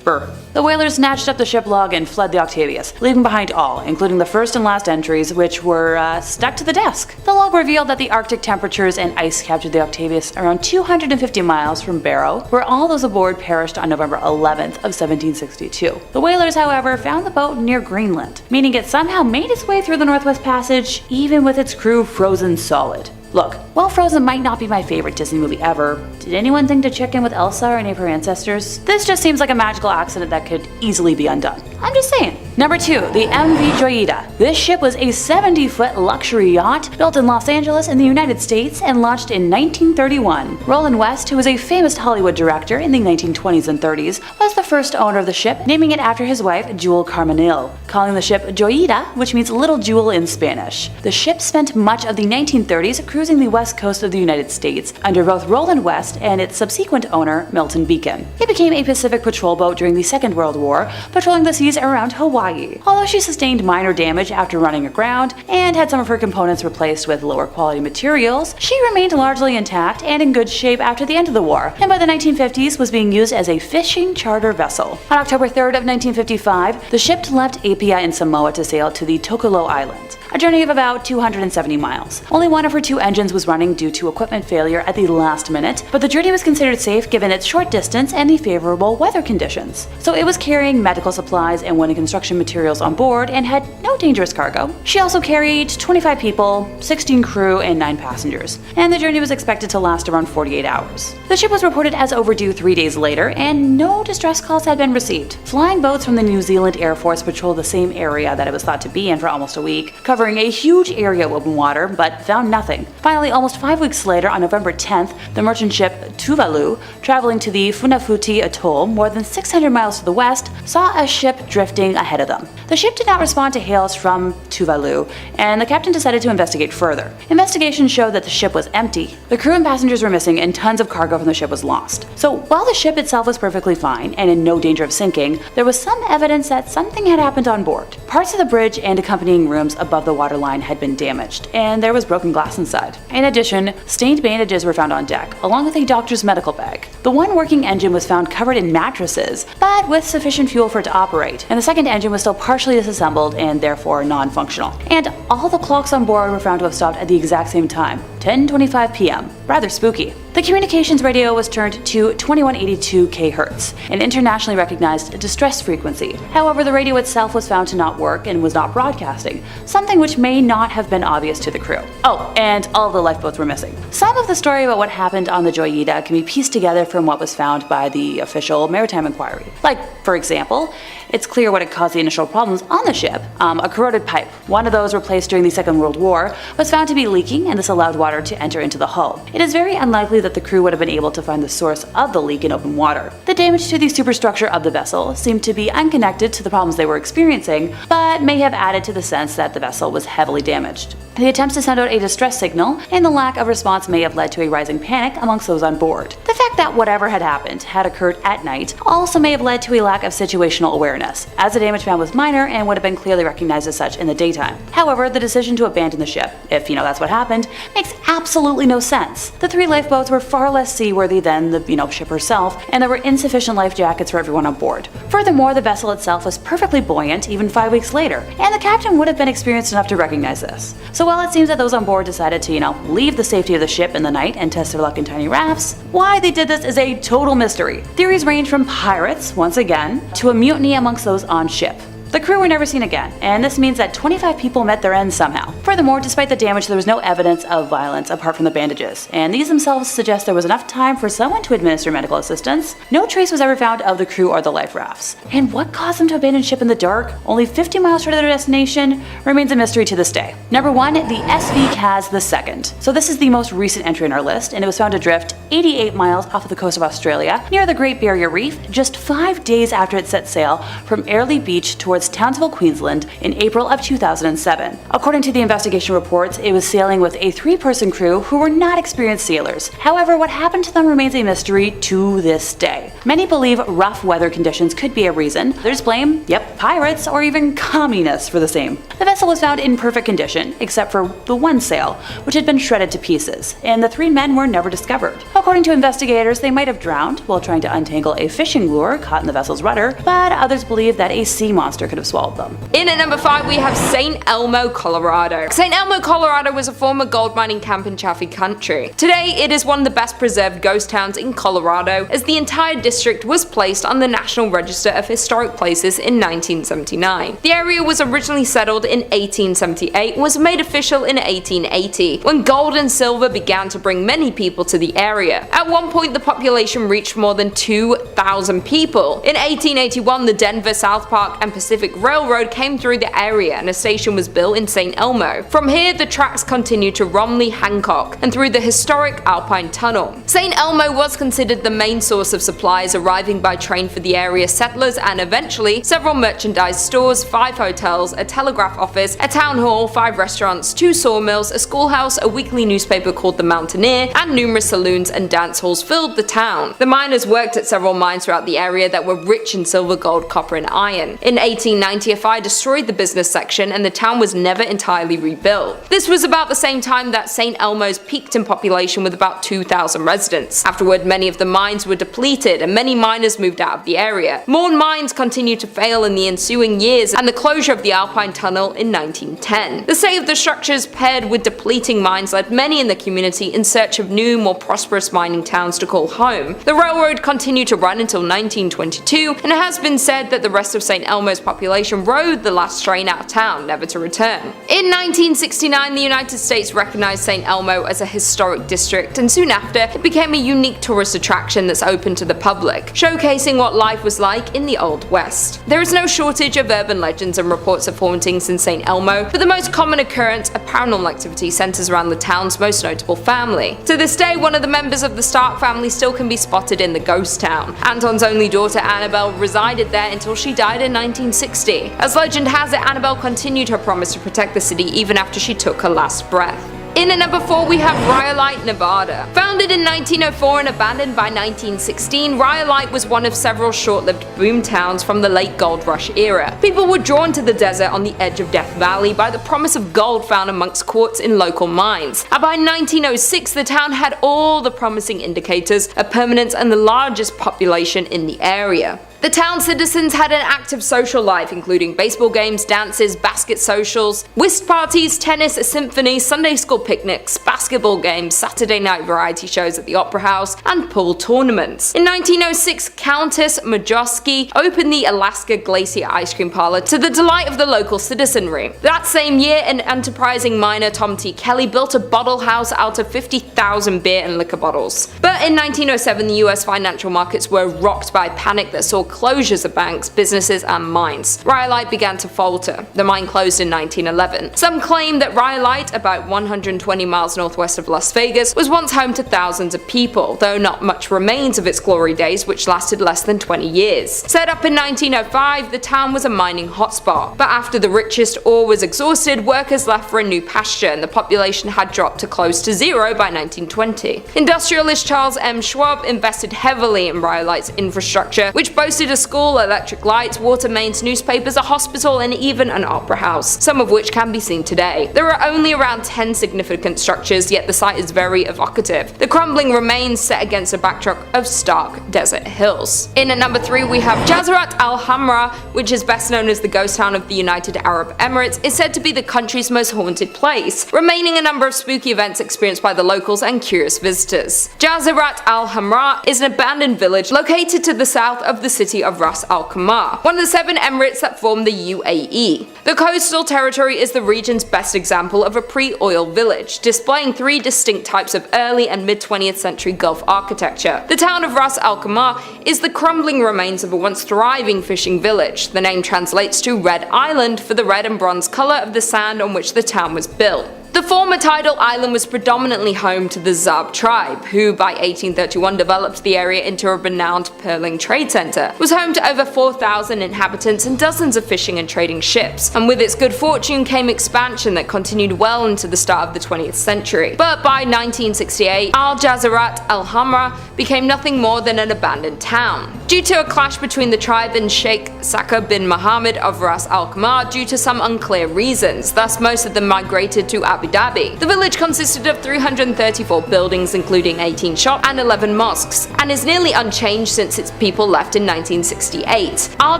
Speaker 4: Brr. The whalers snatched up the ship log and fled the Octavius, leaving behind all, including the first and last entries, which were stuck to the desk. The log revealed that the Arctic temperatures and ice captured the Octavius around 250 miles from Barrow, where all those aboard perished on November 11th of 1762. The whalers, however, found the boat near Greenland, meaning it somehow made its way through the Northwest Passage, even with its crew frozen solid. Look, while Frozen might not be my favorite Disney movie ever, did anyone think to check in with Elsa or any of her ancestors? This just seems like a magical accident that could easily be undone. I'm just saying. Number 2, the MV Joyita. This ship was a 70-foot luxury yacht built in Los Angeles in the United States and launched in 1931. Roland West, who was a famous Hollywood director in the 1920s and 30s, was the first owner of the ship, naming it after his wife, Jewel Carmenil, calling the ship Joyita, which means little jewel in Spanish. The ship spent much of the 1930s cruising the west coast of the United States under both Roland West and its subsequent owner, Milton Beacon. It became a Pacific patrol boat during the Second World War, patrolling the seas around Hawaii. Although she sustained minor damage after running aground and had some of her components replaced with lower quality materials, she remained largely intact and in good shape after the end of the war, and by the 1950s was being used as a fishing charter vessel. On October 3rd of 1955, the ship left Apia and Samoa to sail to the Tokelau Island, a journey of about 270 miles. Only one of her 2 engines was running due to equipment failure at the last minute, but the journey was considered safe given its short distance and the favorable weather conditions. So it was carrying medical supplies and wooden construction materials on board and had no dangerous cargo. She also carried 25 people, 16 crew, and 9 passengers, and the journey was expected to last around 48 hours. The ship was reported as overdue 3 days later, and no distress calls had been received. Flying boats from the New Zealand Air Force patrolled the same area that it was thought to be in for almost a week, covering a huge area of open water, but found nothing. Finally, almost 5 weeks later, on November 10th, the merchant ship Tuvalu, traveling to the Funafuti Atoll more than 600 miles to the west, saw a ship drifting ahead of them. The ship did not respond to hails from Tuvalu, and the captain decided to investigate further. Investigation showed that the ship was empty. The crew and passengers were missing, and tons of cargo from the ship was lost. So while the ship itself was perfectly fine and in no danger of sinking, there was some evidence that something had happened on board. Parts of the bridge and accompanying rooms above the the waterline had been damaged, and there was broken glass inside. In addition, stained bandages were found on deck, along with a doctor's medical bag. The one working engine was found covered in mattresses, but with sufficient fuel for it to operate, and the second engine was still partially disassembled and therefore non-functional. And all the clocks on board were found to have stopped at the exact same time, 10:25 p.m. Rather spooky. The communications radio was turned to 2182 kHz, an internationally recognized distress frequency. However, the radio itself was found to not work and was not broadcasting, something which may not have been obvious to the crew. Oh, and all of the lifeboats were missing. Some of the story about what happened on the Joyita can be pieced together from what was found by the official maritime inquiry. Like, for example, it's clear what had caused the initial problems on the ship. A corroded pipe, one of those replaced during the Second World War, was found to be leaking, and this allowed water to enter into the hull. It is very unlikely that the crew would have been able to find the source of the leak in open water. The damage to the superstructure of the vessel seemed to be unconnected to the problems they were experiencing, but may have added to the sense that the vessel was heavily damaged. The attempts to send out a distress signal and the lack of response may have led to a rising panic amongst those on board. The fact that whatever had happened had occurred at night also may have led to a lack of situational awareness, as the damage found was minor and would have been clearly recognized as such in the daytime. However, the decision to abandon the ship, if that's what happened, makes absolutely no sense. The 3 lifeboats were far less seaworthy than the ship herself, and there were insufficient life jackets for everyone on board. Furthermore, the vessel itself was perfectly buoyant even 5 weeks later, and the captain would have been experienced enough to recognize this. So while it seems that those on board decided to, leave the safety of the ship in the night and test their luck in tiny rafts, why they did this is a total mystery. Theories range from pirates, once again, to a mutiny amongst those on ship. The crew were never seen again, and this means that 25 people met their ends somehow. Furthermore, despite the damage, there was no evidence of violence apart from the bandages, and these themselves suggest there was enough time for someone to administer medical assistance. No trace was ever found of the crew or the life rafts. And what caused them to abandon ship in the dark, only 50 miles short of their destination, remains a mystery to this day. Number 1, the SV Kazii II. So this is the most recent entry in our list, and it was found adrift 88 miles off of the coast of Australia, near the Great Barrier Reef, just 5 days after it set sail from Airlie Beach towards Townsville, Queensland in April of 2007. According to the investigation reports, it was sailing with a 3-person crew who were not experienced sailors. However, what happened to them remains a mystery to this day. Many believe rough weather conditions could be a reason. Others blame, pirates or even communists for the same. The vessel was found in perfect condition, except for the one sail, which had been shredded to pieces, and the 3 men were never discovered. According to investigators, they might have drowned while trying to untangle a fishing lure caught in the vessel's rudder, but others believe that a sea monster could have swallowed them.
Speaker 1: In at number 5 we have St. Elmo, Colorado. St. Elmo, Colorado was a former gold mining camp in Chaffee Country. Today it is one of the best preserved ghost towns in Colorado, as the entire district was placed on the National Register of Historic Places in 1979. The area was originally settled in 1878 and was made official in 1880, when gold and silver began to bring many people to the area. At one point the population reached more than 2,000 people. In 1881 the Denver, South Park and Pacific Railroad came through the area and a station was built in St. Elmo. From here the tracks continued to Romley, Hancock and through the historic Alpine Tunnel. St. Elmo was considered the main source of supplies arriving by train for the area settlers, and eventually several merchandise stores, 5 hotels, a telegraph office, a town hall, 5 restaurants, 2 sawmills, a schoolhouse, a weekly newspaper called The Mountaineer, and numerous saloons and dance halls filled the town. The miners worked at several mines throughout the area that were rich in silver, gold, copper and iron. In 1890 a fire destroyed the business section and the town was never entirely rebuilt. This was about the same time that St. Elmo's peaked in population with about 2,000 residents. Afterward many of the mines were depleted and many miners moved out of the area. More mines continued to fail in the ensuing years and the closure of the Alpine Tunnel in 1910. The state of the structures paired with depleting mines led many in the community in search of new, more prosperous mining towns to call home. The railroad continued to run until 1922 and it has been said that the rest of St. Elmo's population rode the last train out of town, never to return. In 1969 the United States recognized St. Elmo as a historic district, and soon after it became a unique tourist attraction that's open to the public, showcasing what life was like in the Old West. There is no shortage of urban legends and reports of hauntings in St. Elmo, but the most common occurrence of paranormal activity centers around the town's most notable family. To this day, one of the members of the Stark family still can be spotted in the ghost town. Anton's only daughter Annabelle resided there until she died in 1960. As legend has it, Annabelle continued her promise to protect the city even after she took her last breath. In at number 4 we have Rhyolite, Nevada. Founded in 1904 and abandoned by 1916, Rhyolite was one of several short-lived boom towns from the late gold rush era. People were drawn to the desert on the edge of Death Valley by the promise of gold found amongst quartz in local mines. And by 1906 the town had all the promising indicators of permanence and the largest population in the area. The town's citizens had an active social life, including baseball games, dances, basket socials, whist parties, tennis, a symphony, Sunday school picnics, basketball games, Saturday night variety shows at the Opera House, and pool tournaments. In 1906, Countess Majowski opened the Alaska Glacier Ice Cream Parlor to the delight of the local citizenry. That same year, an enterprising miner, Tom T. Kelly, built a bottle house out of 50,000 beer and liquor bottles. But in 1907, the US financial markets were rocked by panic that saw closures of banks, businesses, and mines. Rhyolite began to falter. The mine closed in 1911. Some claim that Rhyolite, about 120 miles northwest of Las Vegas, was once home to thousands of people, though not much remains of its glory days, which lasted less than 20 years. Set up in 1905, the town was a mining hotspot, but after the richest ore was exhausted, workers left for a new pasture, and the population had dropped to close to zero by 1920. Industrialist Charles M. Schwab invested heavily in Rhyolite's infrastructure, which boasted a school, electric lights, water mains, newspapers, a hospital, and even an opera house, some of which can be seen today. There are only around 10 significant structures, yet the site is very evocative. The crumbling remains set against a backdrop of stark desert hills. In at number 3 we have Jazirat Al Hamra, which is best known as the ghost town of the United Arab Emirates, is said to be the country's most haunted place, remaining a number of spooky events experienced by the locals and curious visitors. Jazirat Al Hamra is an abandoned village located to the south of the city of Ras Al Khaimah, one of the 7 emirates that form the UAE. The coastal territory is the region's best example of a pre-oil village, displaying 3 distinct types of early and mid-20th century Gulf architecture. The town of Ras Al Khaimah is the crumbling remains of a once thriving fishing village. The name translates to Red Island for the red and bronze color of the sand on which the town was built. The former tidal island was predominantly home to the Zab tribe, who by 1831 developed the area into a renowned pearling trade center, was home to over 4,000 inhabitants and dozens of fishing and trading ships, and with its good fortune came expansion that continued well into the start of the 20th century. But by 1968, Al Jazirat Al Hamra became nothing more than an abandoned town, due to a clash between the tribe and Sheikh Saka bin Mohammed of Ras Al Khaimah due to some unclear reasons. Thus most of them migrated to Abu Dhabi. The village consisted of 334 buildings, including 18 shops and 11 mosques, and is nearly unchanged since its people left in 1968. Al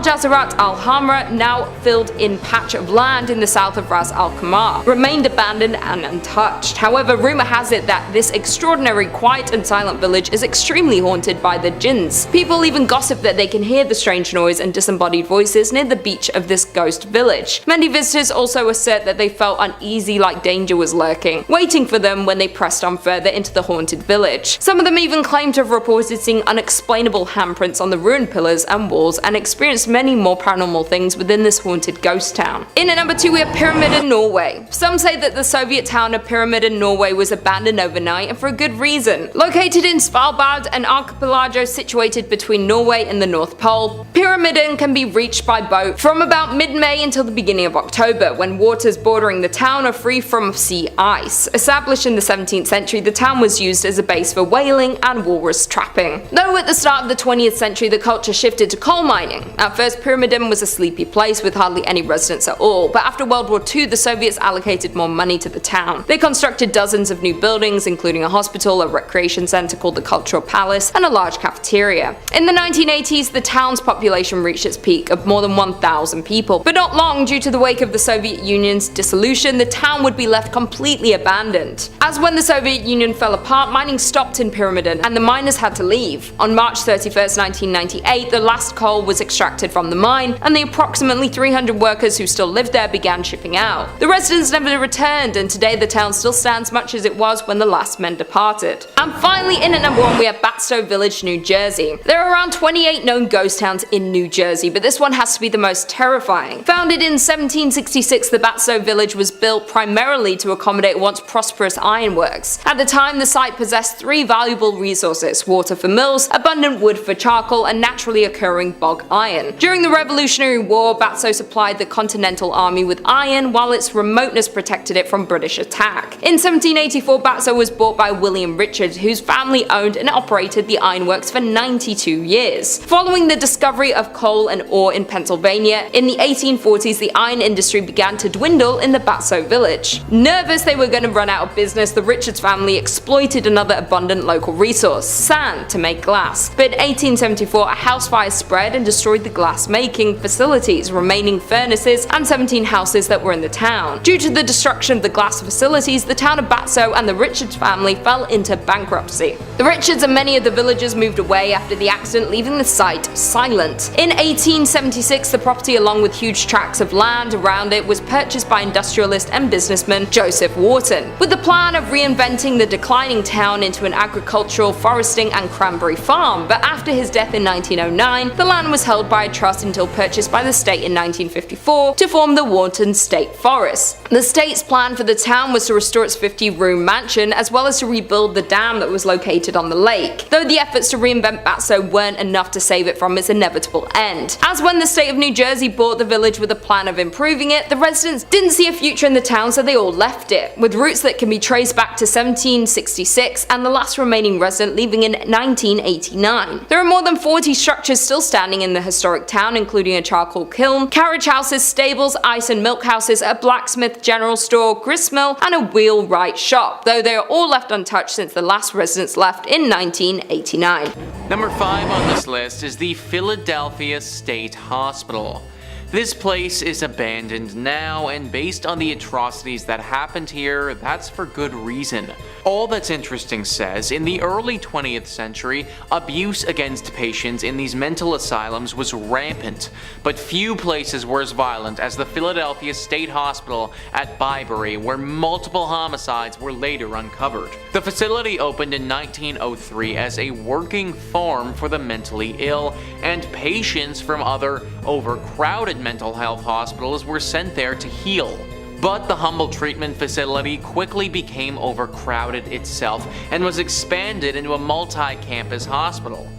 Speaker 1: Jazirat Al Hamra, now filled-in patch of land in the south of Ras Al Khaimah, remained abandoned and untouched. However, rumor has it that this extraordinary quiet and silent village is extremely haunted by the jinns. People even gossip that they can hear the strange noise and disembodied voices near the beach of this ghost village. Many visitors also assert that they felt uneasy, like danger was lurking, waiting for them when they pressed on further into the haunted village. Some of them even claim to have reported seeing unexplainable handprints on the ruined pillars and walls and experienced many more paranormal things within this haunted ghost town. In at number 2 we have Pyramiden, Norway. Some say that the Soviet town of Pyramiden, Norway was abandoned overnight and for a good reason. Located in Svalbard, an archipelago situated between Norway and the North Pole, Pyramiden can be reached by boat from about mid-May until the beginning of October, when waters bordering the town are free from sea ice. Established in the 17th century, the town was used as a base for whaling and walrus trapping. Though at the start of the 20th century the culture shifted to coal mining. At first Pyramiden was a sleepy place with hardly any residents at all, but after World War II the Soviets allocated more money to the town. They constructed dozens of new buildings, including a hospital, a recreation centre called the Cultural Palace, and a large cafeteria. In the 1980s the town's population reached its peak of more than 1,000 people, but not long due to the wake of the Soviet Union's dissolution the town would be left completely abandoned. As when the Soviet Union fell apart, mining stopped in Pyramiden and the miners had to leave. On March 31st, 1998, the last coal was extracted from the mine and the approximately 300 workers who still lived there began shipping out. The residents never returned, and today the town still stands much as it was when the last men departed. And finally, in at number 1 we have Batsto Village, New Jersey. There are around 28 known ghost towns in New Jersey, but this one has to be the most terrifying. Founded in 1766, the Batsto Village was built primarily to accommodate once prosperous ironworks. At the time, the site possessed three valuable resources: water for mills, abundant wood for charcoal, and naturally occurring bog iron. During the Revolutionary War, Batsto supplied the Continental Army with iron, while its remoteness protected it from British attack. In 1784, Batsto was bought by William Richard, whose family owned and operated the ironworks for 92 years. Following the discovery of coal and ore in Pennsylvania, in the 1840s the iron industry began to dwindle in the Batsto Village. Nervous they were going to run out of business, the Richards family exploited another abundant local resource, sand, to make glass. But in 1874 a house fire spread and destroyed the glass making facilities, remaining furnaces, and 17 houses that were in the town. Due to the destruction of the glass facilities, the town of Batsto and the Richards family fell into bankruptcy. The Richards and many of the villagers moved away after the accident, leaving the site silent. In 1876, the property, along with huge tracts of land around it, was purchased by industrialist and businessman Joseph Wharton, with the plan of reinventing the declining town into an agricultural, foresting, and cranberry farm. But after his death in 1909, the land was held by a trust until purchased by the state in 1954 to form the Wharton State Forest. The state's plan for the town was to restore its 50-room mansion, as well as to rebuild the dam that was located on the lake, though the efforts to reinvent Batsto weren't enough to save it from its inevitable end. As when the state of New Jersey bought the village with a plan of improving it, the residents didn't see a future in the town, so they all left it, with roots that can be traced back to 1766 and the last remaining resident leaving in 1989. There are more than 40 structures still standing in the historic town, including a charcoal kiln, carriage houses, stables, ice and milk houses, a blacksmith, general store, gristmill, and a wheelwright shop, though they are all left untouched since the last residents left in 1989.
Speaker 5: Number 5 on this list is the Philadelphia State Hospital. This place is abandoned now, and based on the atrocities that happened here, that's for good reason. All That's Interesting says, in the early 20th century, abuse against patients in these mental asylums was rampant, but few places were as violent as the Philadelphia State Hospital at Byberry, where multiple homicides were later uncovered. The facility opened in 1903 as a working farm for the mentally ill, and patients from other overcrowded mental health hospitals were sent there to heal. But the humble treatment facility quickly became overcrowded itself and was expanded into a multi-campus hospital.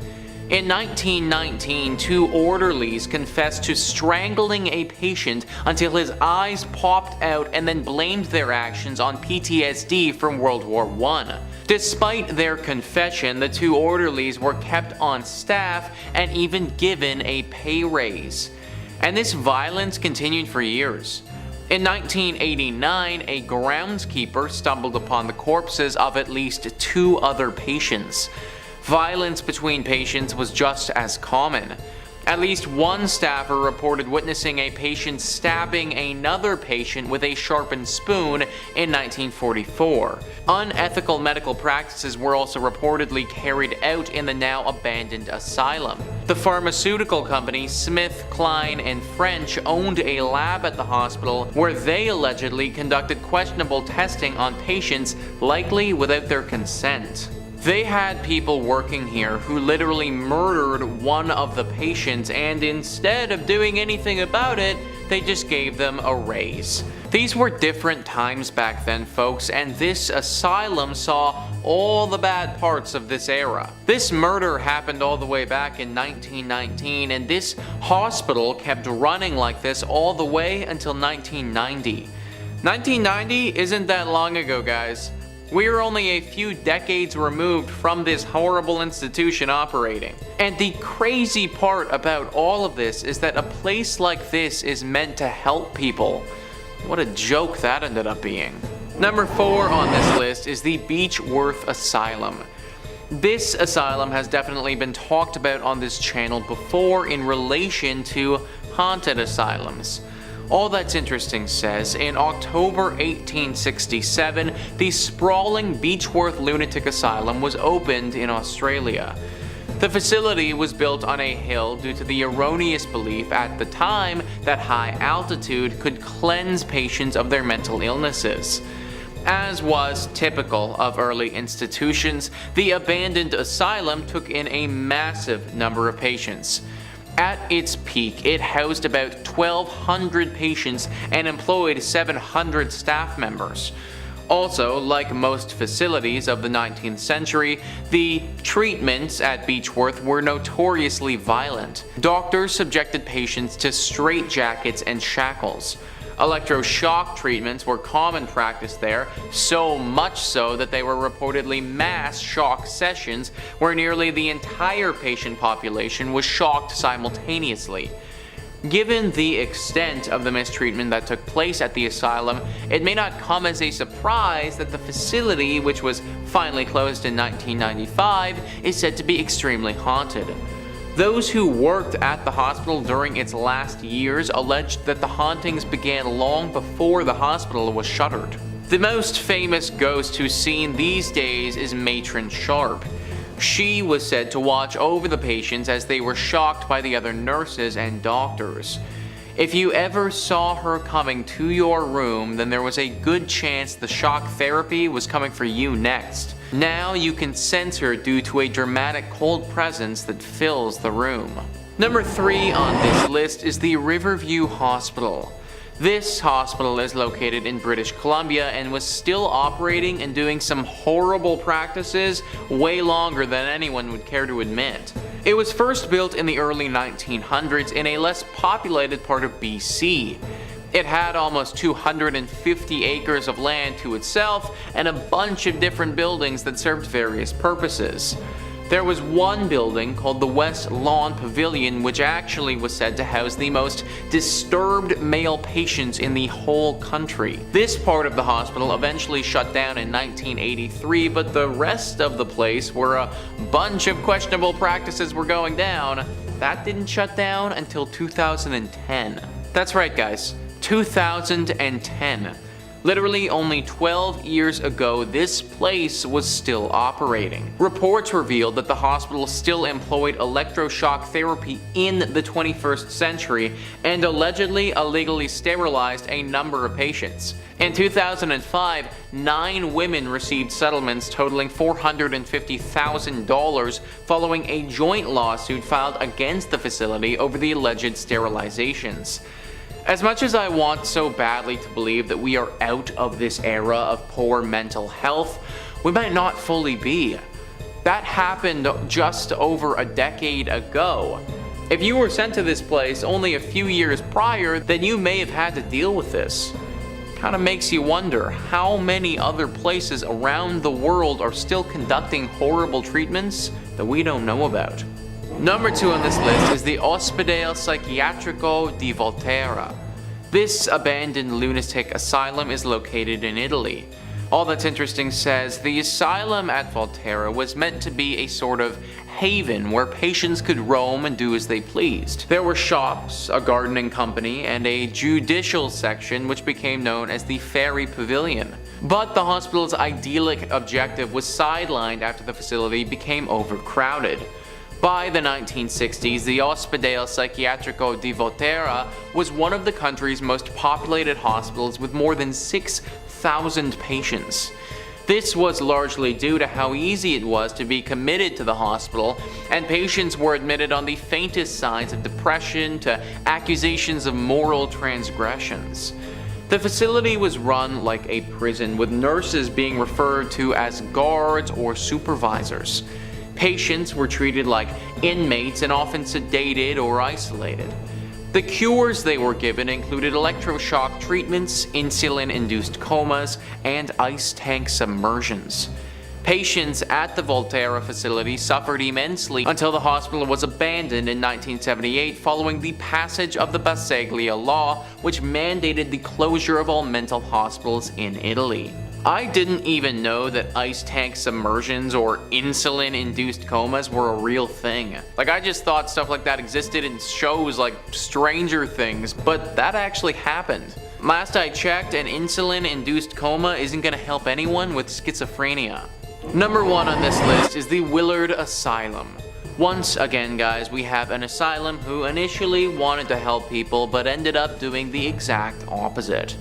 Speaker 5: In 1919, 2 orderlies confessed to strangling a patient until his eyes popped out and then blamed their actions on PTSD from World War I. Despite their confession, the 2 orderlies were kept on staff and even given a pay raise. And this violence continued for years. In 1989, a groundskeeper stumbled upon the corpses of at least 2 other patients. Violence between patients was just as common. At least one staffer reported witnessing a patient stabbing another patient with a sharpened spoon in 1944. Unethical medical practices were also reportedly carried out in the now abandoned asylum. The pharmaceutical company Smith, Kline & French owned a lab at the hospital where they allegedly conducted questionable testing on patients, likely without their consent. They had people working here who literally murdered one of the patients, and instead of doing anything about it, they just gave them a raise. These were different times back then, folks, and this asylum saw all the bad parts of this era. This murder happened all the way back in 1919, and this hospital kept running like this all the way until 1990. 1990 isn't that long ago, guys. We are only a few decades removed from this horrible institution operating. And the crazy part about all of this is that a place like this is meant to help people. What a joke that ended up being. Number 4 on this list is the Beechworth Asylum. This asylum has definitely been talked about on this channel before in relation to haunted asylums. All That's Interesting says, in October 1867, the sprawling Beechworth Lunatic Asylum was opened in Australia. The facility was built on a hill due to the erroneous belief at the time that high altitude could cleanse patients of their mental illnesses. As was typical of early institutions, the abandoned asylum took in a massive number of patients. At its peak, it housed about 1,200 patients and employed 700 staff members. Also, like most facilities of the 19th century, the treatments at Beechworth were notoriously violent. Doctors subjected patients to straitjackets and shackles. Electroshock treatments were common practice there, so much so that they were reportedly mass shock sessions where nearly the entire patient population was shocked simultaneously. Given the extent of the mistreatment that took place at the asylum, it may not come as a surprise that the facility, which was finally closed in 1995, is said to be extremely haunted. Those who worked at the hospital during its last years alleged that the hauntings began long before the hospital was shuttered. The most famous ghost who's seen these days is Matron Sharp. She was said to watch over the patients as they were shocked by the other nurses and doctors. If you ever saw her coming to your room, then there was a good chance the shock therapy was coming for you next. Now you can sense her due to a dramatic cold presence that fills the room. Number 3 on this list is the Riverview Hospital. This hospital is located in British Columbia and was still operating and doing some horrible practices way longer than anyone would care to admit. It was first built in the early 1900s in a less populated part of BC. It had almost 250 acres of land to itself and a bunch of different buildings that served various purposes. There was one building called the West Lawn Pavilion, which actually was said to house the most disturbed male patients in the whole country. This part of the hospital eventually shut down in 1983, but the rest of the place, where a bunch of questionable practices were going down, that didn't shut down until 2010. That's right, guys, 2010. Literally only 12 years ago, this place was still operating. Reports revealed that the hospital still employed electroshock therapy in the 21st century and allegedly illegally sterilized a number of patients. In 2005, 9 women received settlements totaling $450,000 following a joint lawsuit filed against the facility over the alleged sterilizations. As much as I want so badly to believe that we are out of this era of poor mental health, we might not fully be. That happened just over a decade ago. If you were sent to this place only a few years prior, then you may have had to deal with this. Kind of makes you wonder how many other places around the world are still conducting horrible treatments that we don't know about. Number 2 on this list is the Ospedale Psychiatrico di Volterra. This abandoned lunatic asylum is located in Italy. All That's Interesting says the asylum at Volterra was meant to be a sort of haven where patients could roam and do as they pleased. There were shops, a gardening company, and a judicial section which became known as the Fairy Pavilion. But the hospital's idyllic objective was sidelined after the facility became overcrowded. By the 1960s, the Ospedale Psychiatrico di Volterra was one of the country's most populated hospitals with more than 6,000 patients. This was largely due to how easy it was to be committed to the hospital, and patients were admitted on the faintest signs of depression to accusations of moral transgressions. The facility was run like a prison, with nurses being referred to as guards or supervisors. Patients were treated like inmates and often sedated or isolated. The cures they were given included electroshock treatments, insulin-induced comas, and ice tank submersions. Patients at the Volterra facility suffered immensely until the hospital was abandoned in 1978 following the passage of the Basaglia law, which mandated the closure of all mental hospitals in Italy. I didn't even know that ice tank submersions or insulin-induced comas were a real thing. I just thought stuff like that existed in shows like Stranger Things, but that actually happened. Last I checked, an insulin-induced coma isn't gonna help anyone with schizophrenia. Number 1 on this list is the Willard Asylum. Once again, guys, we have an asylum who initially wanted to help people but ended up doing the exact opposite.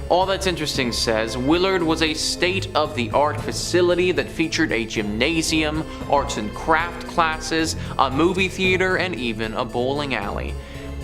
Speaker 5: All That's Interesting says Willard was a state-of-the-art facility that featured a gymnasium, arts and craft classes, a movie theater, and even a bowling alley.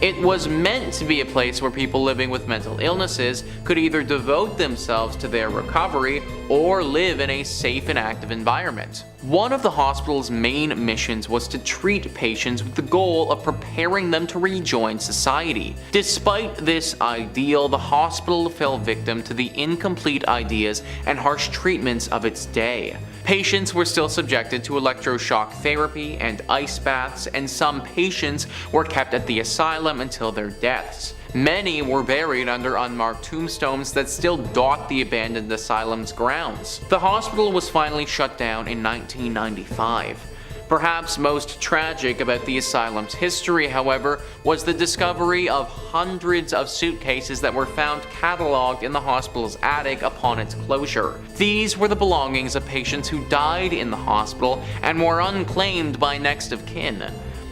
Speaker 5: It was meant to be a place where people living with mental illnesses could either devote themselves to their recovery or live in a safe and active environment. One of the hospital's main missions was to treat patients with the goal of preparing them to rejoin society. Despite this ideal, the hospital fell victim to the incomplete ideas and harsh treatments of its day. Patients were still subjected to electroshock therapy and ice baths, and some patients were kept at the asylum until their deaths. Many were buried under unmarked tombstones that still dot the abandoned asylum's grounds. The hospital was finally shut down in 1995. Perhaps most tragic about the asylum's history, however, was the discovery of hundreds of suitcases that were found cataloged in the hospital's attic upon its closure. These were the belongings of patients who died in the hospital and were unclaimed by next of kin.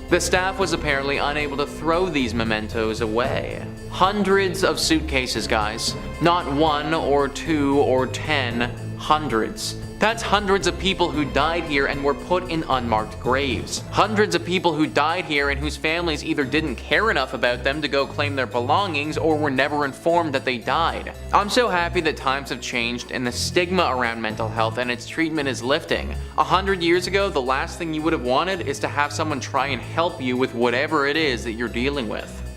Speaker 5: The staff was apparently unable to throw these mementos away. Hundreds of suitcases, guys. Not 1 or 2 or 10, hundreds. That's hundreds of people who died here and were put in unmarked graves. Hundreds of people who died here and whose families either didn't care enough about them to go claim their belongings or were never informed that they died. I'm so happy that times have changed and the stigma around mental health and its treatment is lifting. 100 years ago, the last thing you would have wanted is to have someone try and help you with whatever it is that you're dealing with.